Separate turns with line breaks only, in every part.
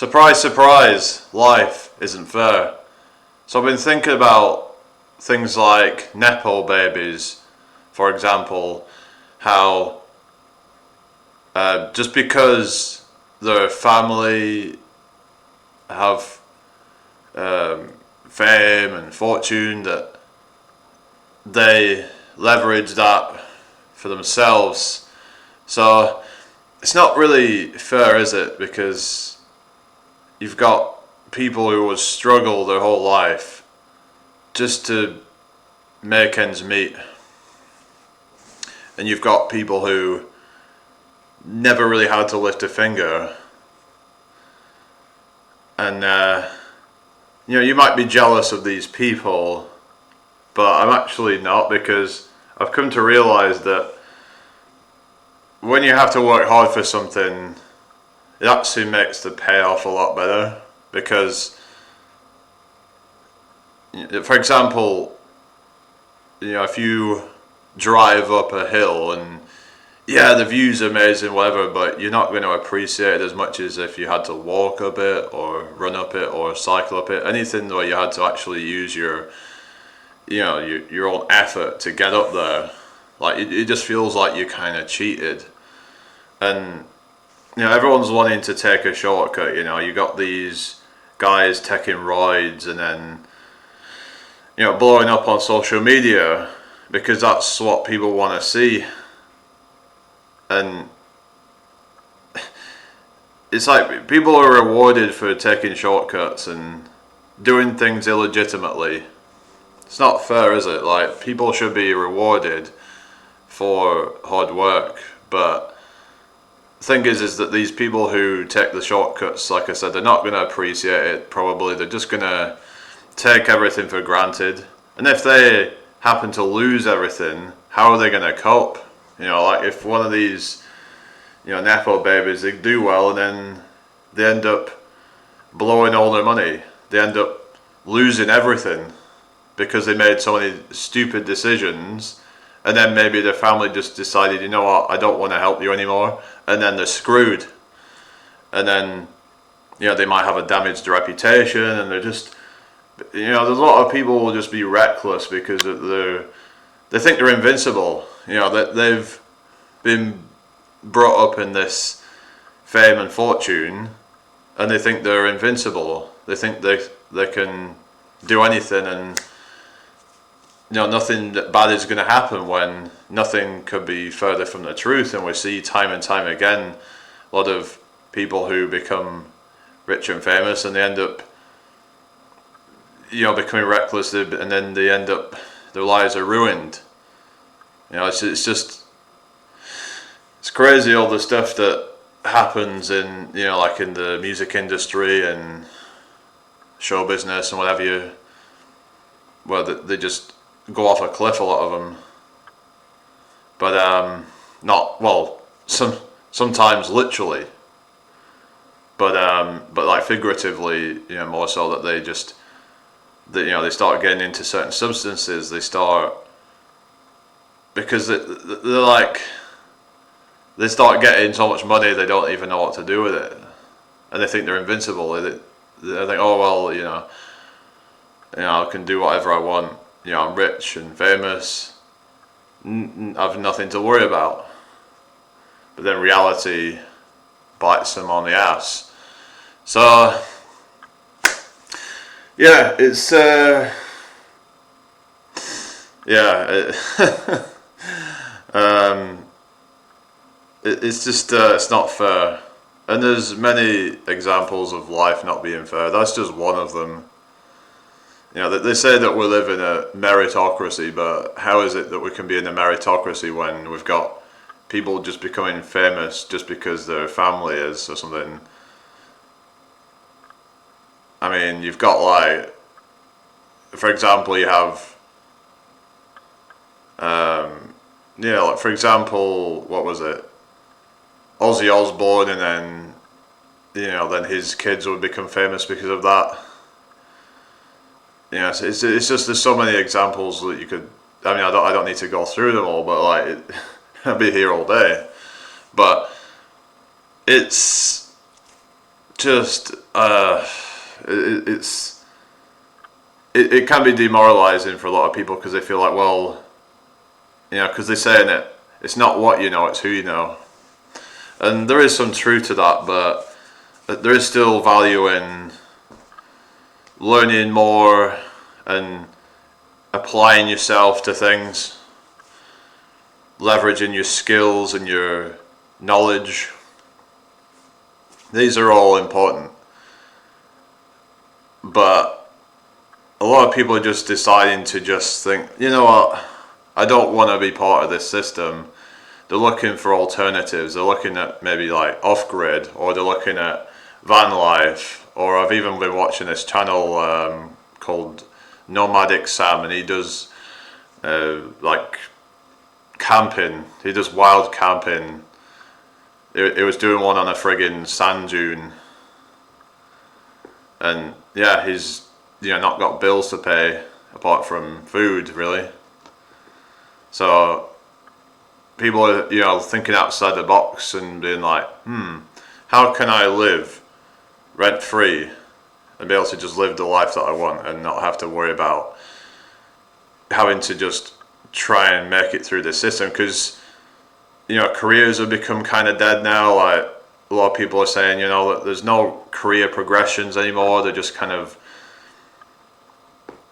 Surprise, surprise, life isn't fair. So I've been thinking about things like Nepo babies, for example, how just because their family have fame and fortune, that they leverage that for themselves. So it's not really fair, is it? Because you've got people who would struggle their whole life just to make ends meet, and you've got people who never really had to lift a finger, and you might be jealous of these people, but I'm actually not, because I've come to realize that when you have to work hard for something, it actually makes the payoff a lot better. Because, for example, if you drive up a hill and the view's amazing, whatever, but you're not going to appreciate it as much as if you had to walk up it or run up it or cycle up it. Anything where you had to actually use your own effort to get up there, like it just feels like you kind of cheated. And everyone's wanting to take a shortcut. You got these guys taking rides and then blowing up on social media because that's what people want to see. And it's like people are rewarded for taking shortcuts and doing things illegitimately. It's not fair, is it? Like, people should be rewarded for hard work, but the thing is that these people who take the shortcuts, like I said, they're not going to appreciate it, probably. They're just going to take everything for granted. And if they happen to lose everything, how are they going to cope? Like if one of these, Nepo babies, they do well and then they end up blowing all their money. They end up losing everything because they made so many stupid decisions. And then maybe their family just decided, you know what, I don't want to help you anymore. And then they're screwed. And then, they might have a damaged reputation, and they're just, there's a lot of people who will just be reckless because they think they're invincible. That they've been brought up in this fame and fortune, and they think they're invincible. They think they can do anything, and nothing bad is going to happen, when nothing could be further from the truth. And we see time and time again a lot of people who become rich and famous, and they end up becoming reckless, and then they end up, their lives are ruined. It's crazy, all the stuff that happens in like in the music industry and show business and whatever. They just go off a cliff, a lot of them, but sometimes literally, but like figuratively, more so, that they start getting into certain substances. They start, because they start getting so much money, they don't even know what to do with it, and they think they're invincible. They think, oh well, I can do whatever I want. I'm rich and famous. I have nothing to worry about. But then reality bites them on the ass. So, it's it's just it's not fair. And there's many examples of life not being fair. That's just one of them. They say that we live in a meritocracy, but how is it that we can be in a meritocracy when we've got people just becoming famous just because their family is, or something? I mean, you've got, like, for example, you have, like, for example, what was it? Ozzy Osbourne, and then, then his kids would become famous because of that. It's just, there's so many examples that you could. I mean, I don't need to go through them all, but like, I'd be here all day. But it's just it can be demoralizing for a lot of people because they feel like, well, because they're saying it's not what you know, it's who you know, and there is some truth to that, but there is still value in learning more and applying yourself to things, leveraging your skills and your knowledge. These are all important, but a lot of people are just deciding to just think, you know what, I don't want to be part of this system. They're looking for alternatives. They're looking at maybe like off-grid, or they're looking at van life, or I've even been watching this channel called Nomadic Sam, and he does like camping. He does wild camping. It was doing one on a friggin' sand dune, and yeah, he's not got bills to pay apart from food, really. So people are thinking outside the box and being like, how can I live rent free and be able to just live the life that I want and not have to worry about having to just try and make it through the system? Because careers have become kind of dead now. Like, a lot of people are saying, that there's no career progressions anymore. They're just kind of,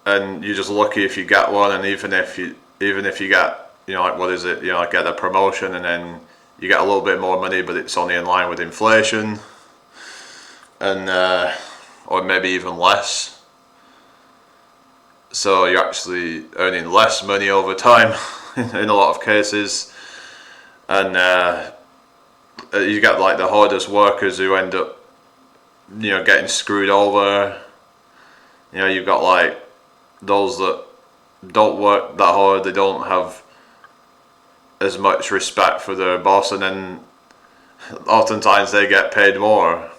and you're just lucky if you get one. And even if you get, like, what is it? Like, get a promotion and then you get a little bit more money, but it's only in line with inflation, and or maybe even less. So you're actually earning less money over time in a lot of cases. And you get like the hardest workers who end up, getting screwed over. You've got like those that don't work that hard. They don't have as much respect for their boss, and then oftentimes they get paid more.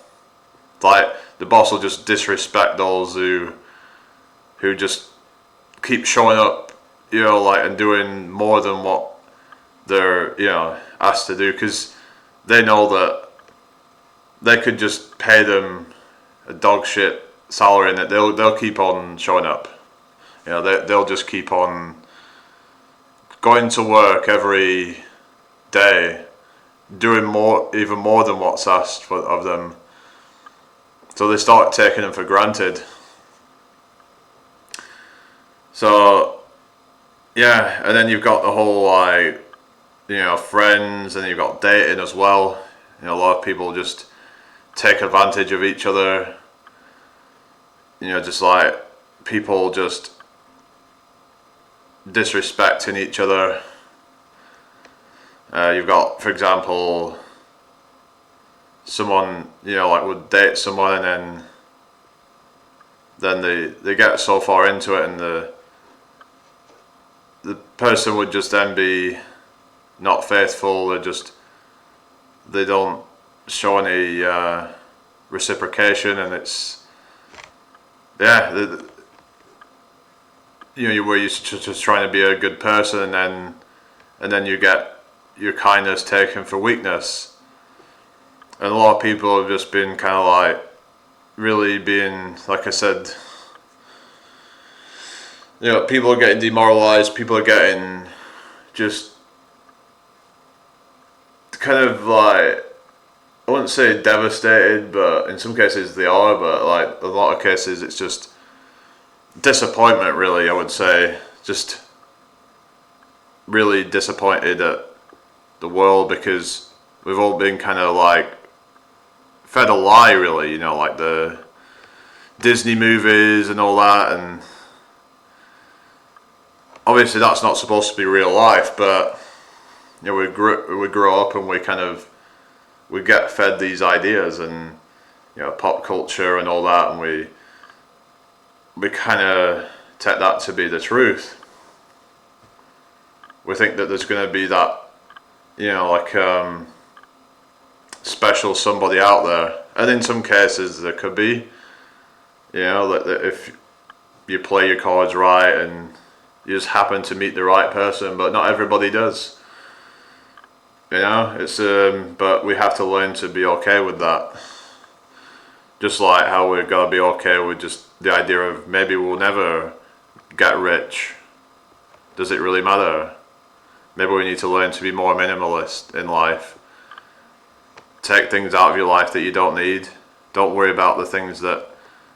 Like, the boss will just disrespect those who just keep showing up, like, and doing more than what they're asked to do, because they know that they could just pay them a dog shit salary and that they'll keep on showing up. They'll just keep on going to work every day, doing even more than what's asked of them. So they start taking them for granted. So yeah, and then you've got the whole like, friends, and you've got dating as well. A lot of people just take advantage of each other. Just like people just disrespecting each other. You've got, for example, someone like would date someone, and then they get so far into it, and the person would just then be not faithful. They don't show any reciprocation, and it's you were just trying to be a good person, and then you get your kindness taken for weakness. And a lot of people have just been kind of like really being, like I said, people are getting demoralized. People are getting just kind of like, I wouldn't say devastated, but in some cases they are. But like a lot of cases, it's just disappointment, really. I would say just really disappointed at the world, because we've all been kind of like fed a lie, really. Like the Disney movies and all that, and obviously that's not supposed to be real life, but we grow up and we get fed these ideas, and pop culture and all that, and we kind of take that to be the truth. We think that there's going to be that like special somebody out there, and in some cases there could be, that if you play your cards right and you just happen to meet the right person, but not everybody does. It's but we have to learn to be okay with that. Just like how we're gonna be okay with just the idea of maybe we'll never get rich. Does it really matter? Maybe we need to learn to be more minimalist in life. Take things out of your life that you don't need. Don't worry about the things that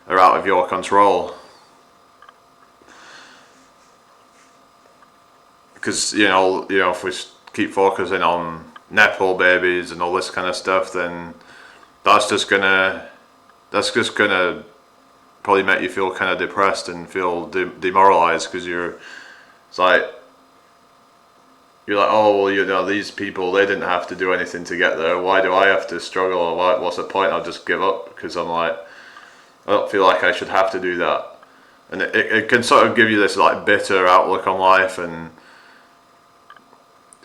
are out of your control. Because if we keep focusing on Nepo babies and all this kind of stuff, then that's just gonna probably make you feel kind of depressed and feel demoralized, because it's like you're like, oh well, these people, they didn't have to do anything to get there. Why do I have to struggle? Or what's the point? I'll just give up, because I'm like, I don't feel like I should have to do that. And it can sort of give you this like bitter outlook on life, and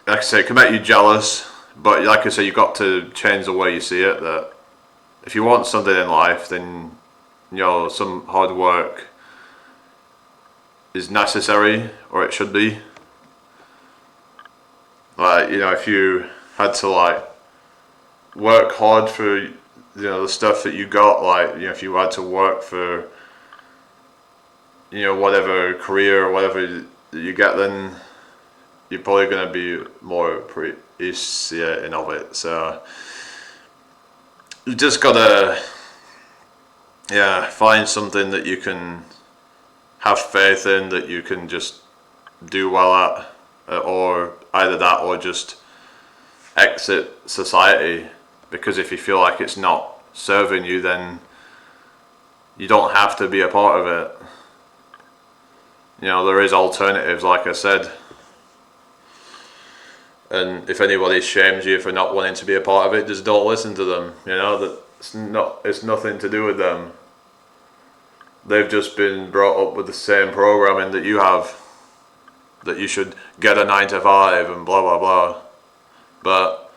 like I say, it can make you jealous. But like I say, you've got to change the way you see it. That if you want something in life, then some hard work is necessary, or it should be. Like, if you had to like work hard for the stuff that you got, like if you had to work for whatever career or whatever you get, then you're probably going to be more appreciating of it. So you just gotta find something that you can have faith in, that you can just do well at, or either that or just exit society. Because if you feel like it's not serving you, then you don't have to be a part of it. There is alternatives, like I said. And if anybody shames you for not wanting to be a part of it, just don't listen to them. It's nothing to do with them. They've just been brought up with the same programming that you have, that you should get a 9 to 5 and blah blah blah. But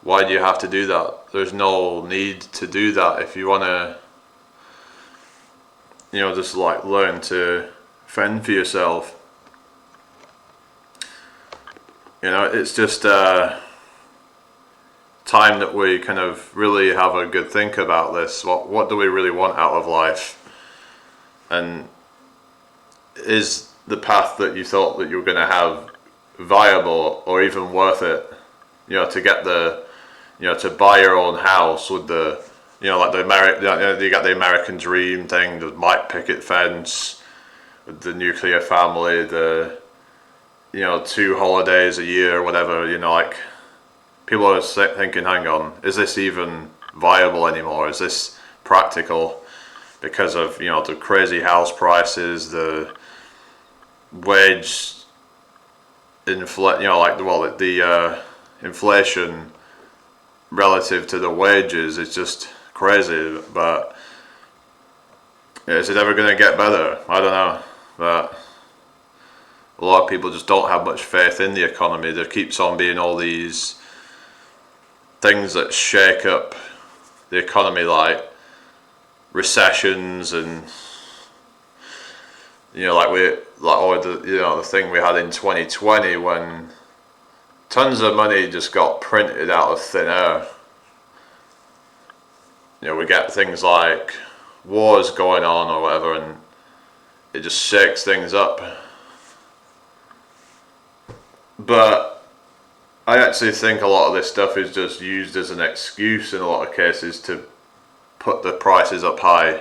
why do you have to do that? There's no need to do that if you want to just like learn to fend for yourself. It's just time that we kind of really have a good think about this. What do we really want out of life? And is the path that you thought that you were going to have viable or even worth it? To get to buy your own house with the, like you got the American dream thing, the white picket fence, with the nuclear family, the 2 holidays a year or whatever. Like, people are thinking, hang on, is this even viable anymore? Is this practical? Because of the crazy house prices, the wage the inflation relative to the wages is just crazy. But is it ever going to get better? I don't know. But a lot of people just don't have much faith in the economy. There keeps on being all these things that shake up the economy, like recessions and the thing we had in 2020 when tons of money just got printed out of thin air. We get things like wars going on or whatever, and it just shakes things up. But I actually think a lot of this stuff is just used as an excuse in a lot of cases to put the prices up high.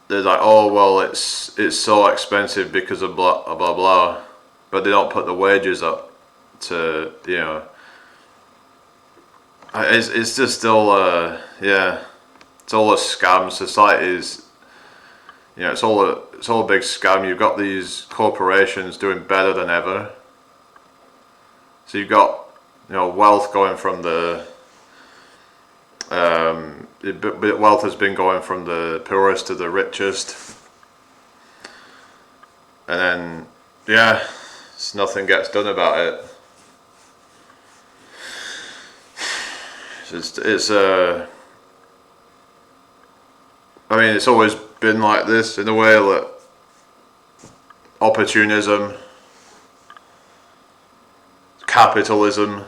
They're like, oh well, it's so expensive because of blah blah blah, but they don't put the wages up to It's just still it's all a scam. Society's it's all a big scam. You've got these corporations doing better than ever. So you've got wealth going from the wealth has been going from the poorest to the richest, and then nothing gets done about it. It's always been like this in a way, that opportunism, capitalism,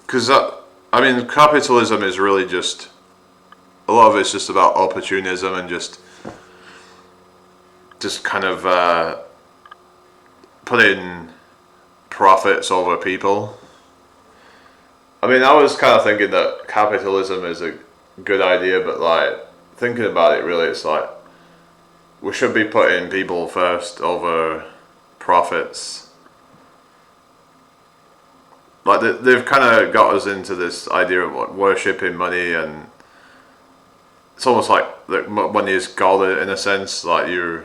because I mean, capitalism is really just, a lot of it's just about opportunism and just kind of putting profits over people. I mean, I was kind of thinking that capitalism is a good idea, but like thinking about it, really, it's like we should be putting people first over profits. Like they've kind of got us into this idea of like worshipping money, and it's almost like money is God in a sense. Like you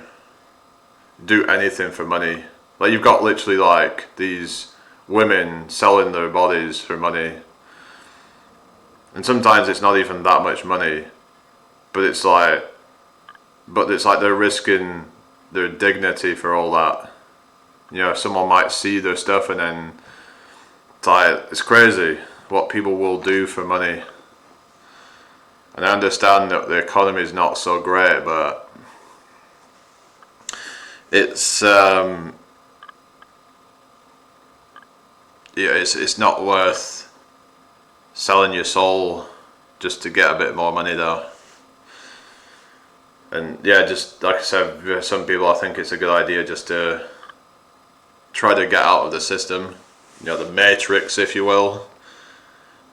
do anything for money. Like you've got literally like these women selling their bodies for money, and sometimes it's not even that much money, but it's like they're risking their dignity for all that. You know, someone might see their stuff, and then it's crazy what people will do for money. And I understand that the economy is not so great, but it's it's not worth selling your soul just to get a bit more money though. And yeah, just like I said, for some people I think it's a good idea just to try to get out of the system, you know, the matrix, if you will.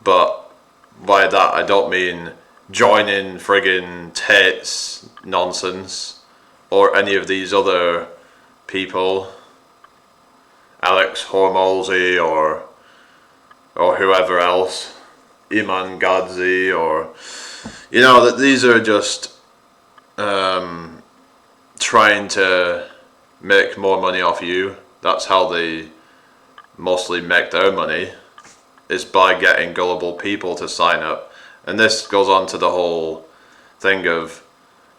But by that I don't mean joining friggin' Tate's nonsense or any of these other people, Alex Hormolzi or whoever else, Iman Gadzi, or you know, that these are just trying to make more money off you. That's how they mostly make their money, is by getting gullible people to sign up. And this goes on to the whole thing of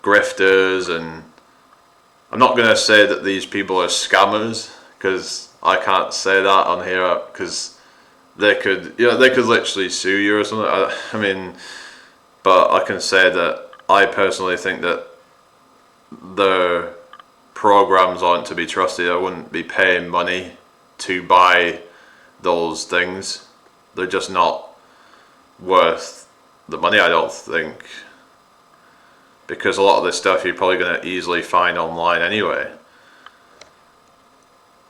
grifters, and I'm not going to say that these people are scammers, because I can't say that on here, because they could literally sue you or something. I mean, but I can say that I personally think that their programs aren't to be trusted. I wouldn't be paying money to buy those things. They're just not worth the money, I don't think, because a lot of this stuff you're probably going to easily find online anyway.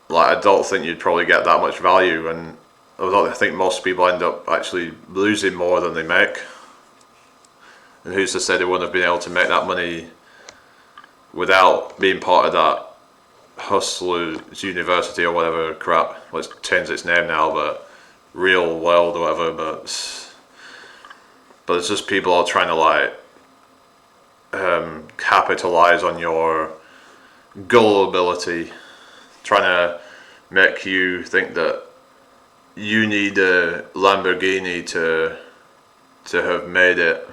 Like, I don't think you'd probably get that much value, and I think most people end up actually losing more than they make. And who's to say they wouldn't have been able to make that money without being part of that Hustlers University or whatever crap. Well, it's changed its name now, but Real World or whatever. But it's just people are trying to like capitalize on your gullibility, trying to make you think that you need a Lamborghini to have made it.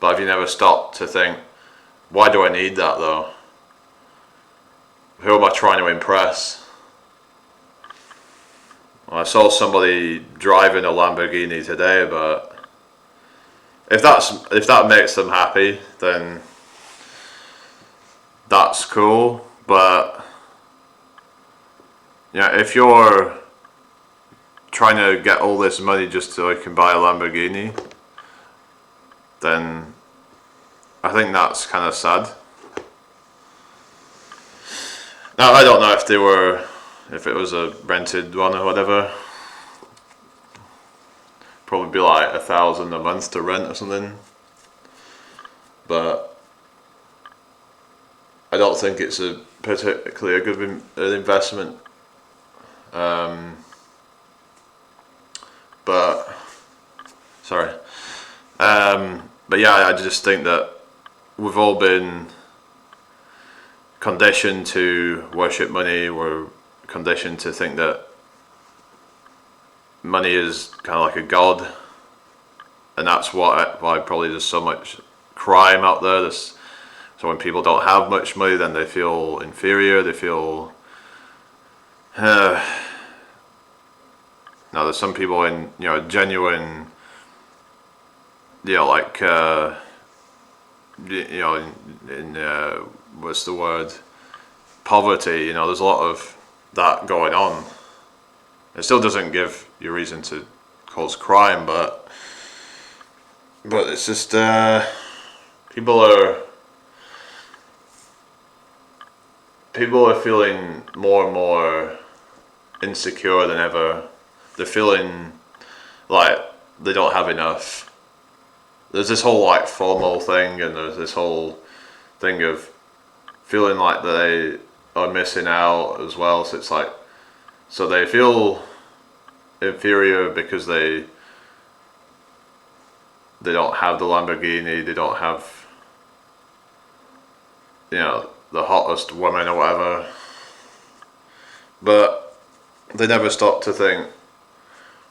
But have you never stopped to think, why do I need that though? Who am I trying to impress? Well, I saw somebody driving a Lamborghini today, but if that makes them happy, then that's cool. But yeah, if you're trying to get all this money just so you can buy a Lamborghini, then I think that's kind of sad. Now, I don't know if it was a rented one or whatever. Probably be like $1,000 a month to rent or something. But I don't think it's a particularly a good investment. But yeah, I just think that we've all been conditioned to worship money. We're conditioned to think that money is kind of like a god, and that's why probably there's so much crime out there. So when people don't have much money, then they feel inferior. They feel now there's some people in genuine like in what's the word, poverty. There's a lot of that going on. It still doesn't give you reason to cause crime, but it's just people are feeling more and more insecure than ever. They're feeling like they don't have enough. There's this whole like FOMO thing, and there's this whole thing of feeling like they are missing out as well. So it's like, so they feel inferior because they don't have the Lamborghini, they don't have, you know, the hottest woman or whatever. But they never stop to think,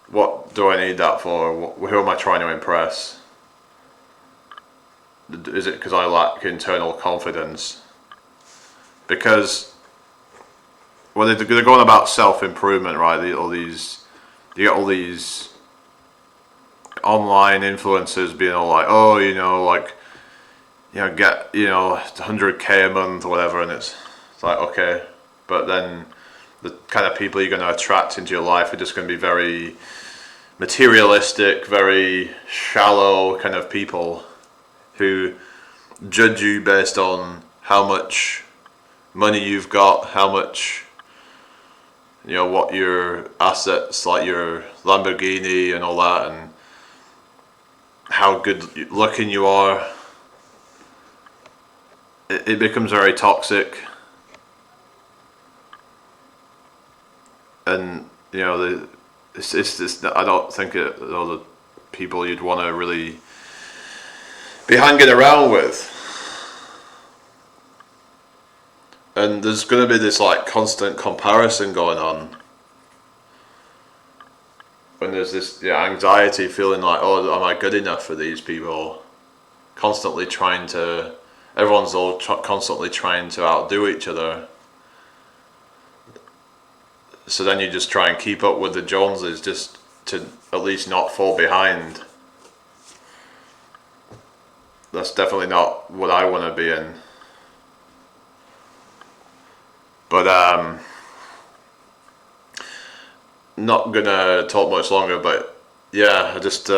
what do I need that for? Who am I trying to impress? Is it because I lack internal confidence? Because when they're going about self-improvement, right? You get all these online influencers being all like, oh, you know, like, you know, get, you know, 100k a month or whatever, and it's like, okay, but then the kind of people you're going to attract into your life are just going to be very materialistic, very shallow kind of people who judge you based on how much money you've got, how much, you know, what your assets, like your Lamborghini and all that, and how good looking you are. It becomes very toxic, and you know, it's I don't think you know, the people you'd want to really be hanging around with. And there's going to be this like constant comparison going on, when there's this anxiety, feeling like, oh, am I good enough for these people? Constantly trying to, everyone's all constantly trying to outdo each other. So then you just try and keep up with the Joneses just to at least not fall behind. That's definitely not what I want to be in. But not gonna talk much longer, but yeah, I just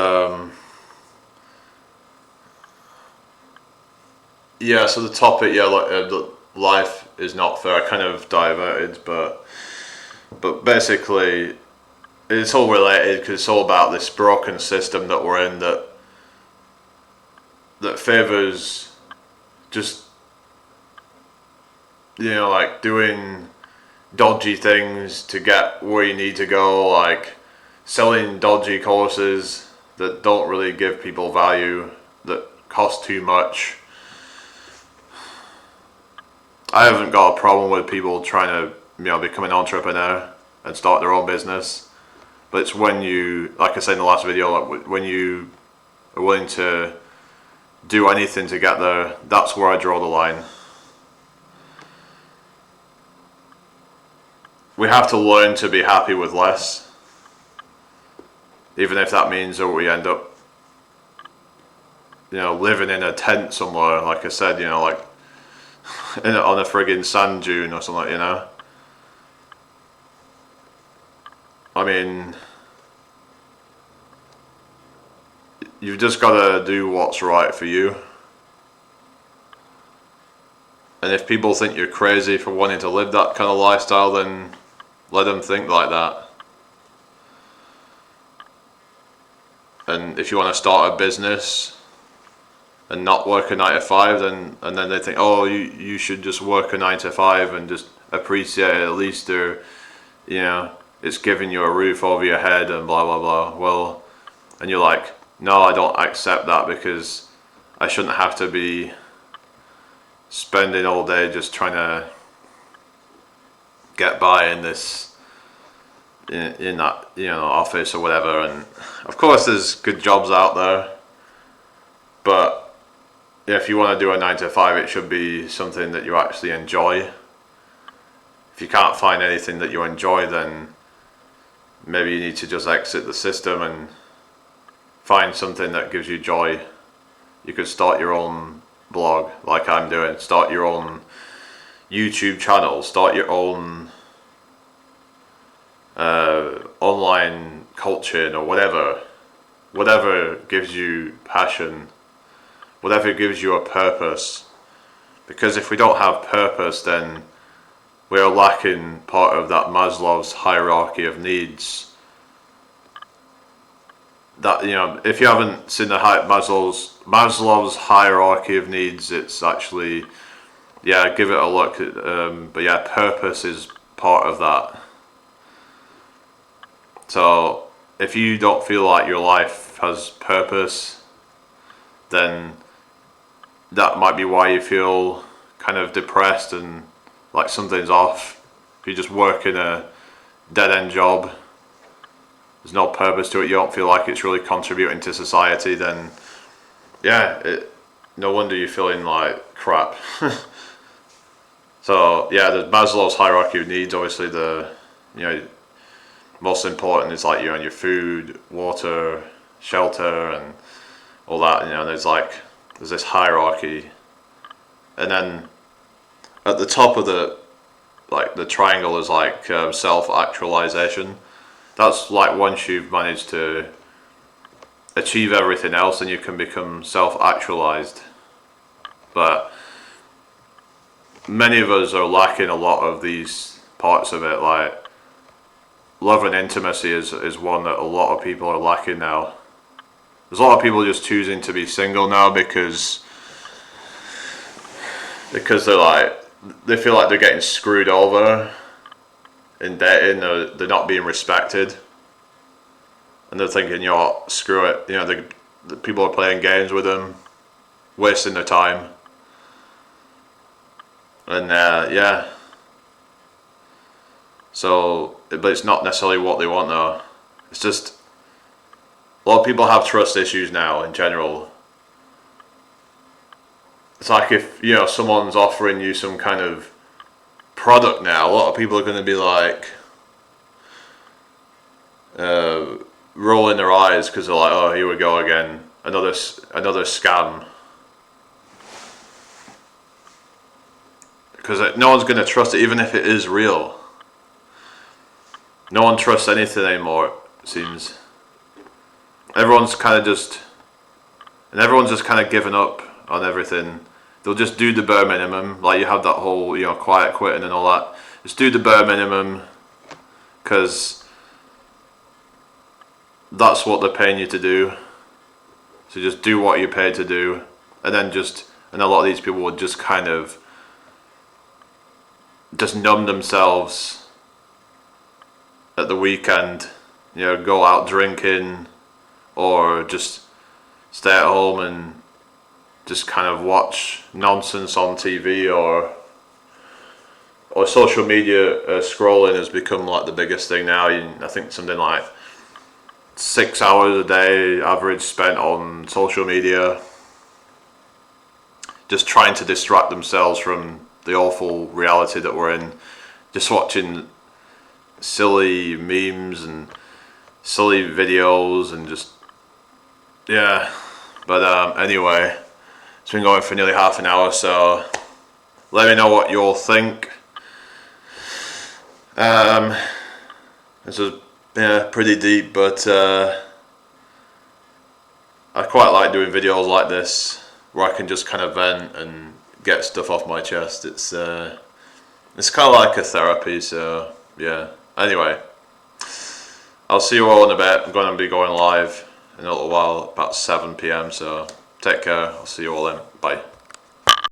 yeah, so the topic, yeah, like life is not fair. I kind of diverted, but basically it's all related, because it's all about this broken system that we're in, that favors just, you know, like doing dodgy things to get where you need to go, like selling dodgy courses that don't really give people value, that cost too much. I haven't got a problem with people trying to, you know, become an entrepreneur and start their own business, but it's when you, like I said in the last video, like when you are willing to do anything to get there, that's where I draw the line. We have to learn to be happy with less, even if that means that we end up, you know, living in a tent somewhere, like I said, you know, like on a friggin' sand dune or something, you know. I mean, you've just got to do what's right for you. And if people think you're crazy for wanting to live that kind of lifestyle, then let them think like that. And if you want to start a business and not work a 9 to 5, then they think, oh, you should just work a 9 to 5 and just appreciate it. At least they're, you know, it's giving you a roof over your head and blah blah blah. Well, and you're like, no, I don't accept that, because I shouldn't have to be spending all day just trying to get by in this, in that, you know, office or whatever. And of course there's good jobs out there, but yeah, if you want to do a 9 to 5, it should be something that you actually enjoy. If you can't find anything that you enjoy, then maybe you need to just exit the system and find something that gives you joy. You could start your own blog, like I'm doing, start your own YouTube channel, start your own online coaching or whatever gives you passion, whatever gives you a purpose. Because if we don't have purpose, then we are lacking part of that Maslow's hierarchy of needs. That, you know, if you haven't seen the Maslow's hierarchy of needs, it's actually, yeah, give it a look. But yeah, purpose is part of that. So if you don't feel like your life has purpose, then that might be why you feel kind of depressed and like something's off. If you just work in a dead-end job, there's no purpose to it, you don't feel like it's really contributing to society, then yeah, no wonder you're feeling like crap. So yeah, the Maslow's hierarchy of needs, obviously the, you know, most important is like, you know, your food, water, shelter, and all that. You know, there's this hierarchy, and then at the top of the triangle is like self-actualization. That's like once you've managed to achieve everything else, then you can become self-actualized. But many of us are lacking a lot of these parts of it. Like love and intimacy is one that a lot of people are lacking now. There's a lot of people just choosing to be single now because they feel like they're getting screwed over in dating, or they're not being respected, and they're thinking, you know, screw it, you know, the people are playing games with them, wasting their time, and yeah. So, but it's not necessarily what they want though. It's just a lot of people have trust issues now in general. It's like if, you know, someone's offering you some kind of product now, a lot of people are going to be like rolling their eyes because they're like, oh, here we go again, another scam. Because no one's going to trust it, even if it is real. No one trusts anything anymore, it seems. Everyone's kind of just given up on everything. They'll just do the bare minimum. Like you have that whole, you know, quiet quitting and all that. Just do the bare minimum because that's what they're paying you to do. So just do what you're paid to do, and then and a lot of these people would just kind of just numb themselves at the weekend. You know, go out drinking or just stay at home and just kind of watch nonsense on TV or social media. Scrolling has become like the biggest thing now. I think something like 6 hours a day average spent on social media, just trying to distract themselves from the awful reality that we're in, just watching silly memes and silly videos and just, yeah. But anyway, it's been going for nearly half an hour, so let me know what you all think. This is pretty deep, but I quite like doing videos like this where I can just kind of vent and get stuff off my chest. It's kind of like a therapy, so yeah. Anyway, I'll see you all in a bit. I'm going to be going live in a little while, about 7 p.m, so take care. I'll see you all then. Bye.